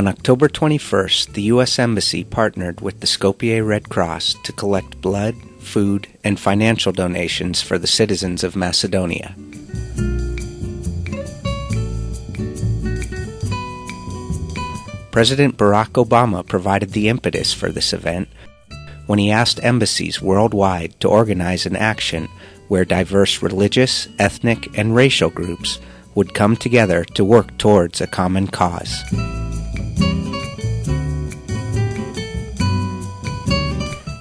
On October 21st, the U.S. Embassy partnered with the Skopje Red Cross to collect blood, food, and financial donations for the citizens of Macedonia. President Barack Obama provided the impetus for this event when he asked embassies worldwide to organize an action where diverse religious, ethnic, and racial groups would come together to work towards a common cause.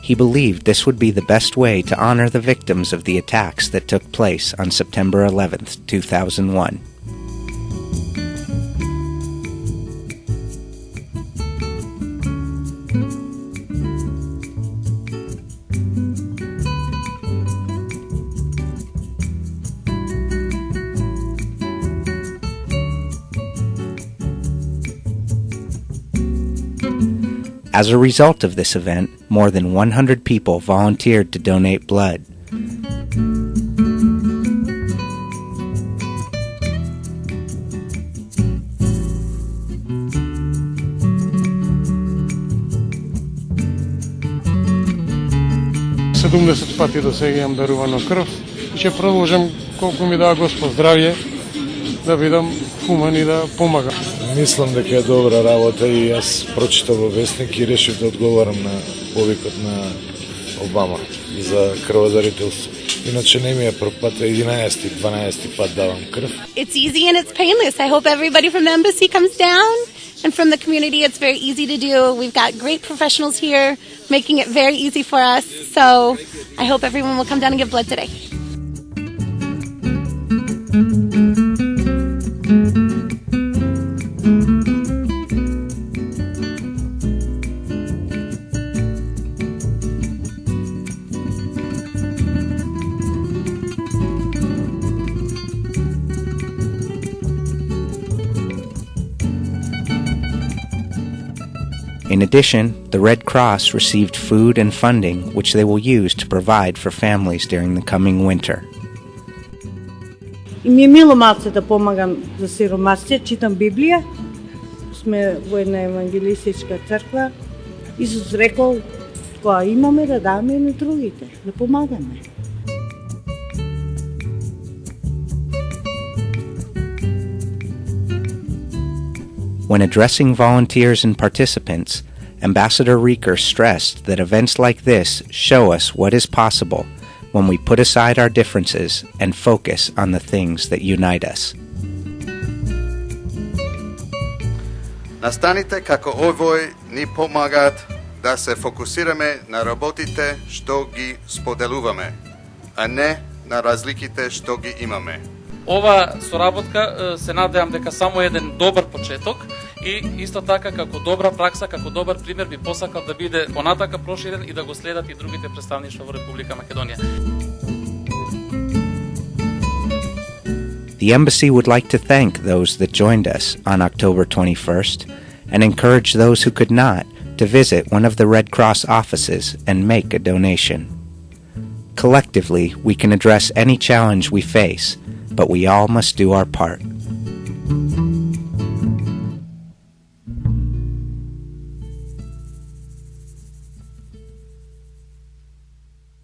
He believed this would be the best way to honor the victims of the attacks that took place on September 11, 2001. As a result of this event, more than 100 people volunteered to donate blood. Седумдесет пати до сега имам дарувано крв и ќе продолжам колку ми дава Господ здравје да бидам хуман и да помагам. Мислам дека е добра работа и јас прочитав во вестник и решив да одговорам на повикот на Обама за крводарителство. Иначе не ми е прв пат, 11-12 пат давам крв. It's easy and it's painless. I hope everybody from the embassy comes down and from the community. It's very easy to do. We've got great professionals here making it very easy for us. So I hope everyone will come down and give blood today. In addition, the Red Cross received food and funding which they will use to provide for families during the coming winter. И ми е мило малце да помагам за сиромасите, читам Библија, сме во една евангелистичка црква. Исус рекол, кога имаме да даваме и на другите, да помагаме. When addressing volunteers and participants, Ambassador Rieker stressed that events like this show us what is possible when we put aside our differences and focus on the things that unite us. Настаните како овој ни помагаат да се фокусираме на работите што ги споделуваме, а не на разликите што ги имаме. Ова соработка се надевам дека само еден добар почеток и исто така како добра пракса, како добар пример би посакал да биде понатака проширен и да го следат и другите представништва во Република Македонија. The embassy would like to thank those that joined us on October 21st and encourage those who could not to visit one of the Red Cross offices and make a donation. Collectively, we can address any challenge we face, but we all must do our part.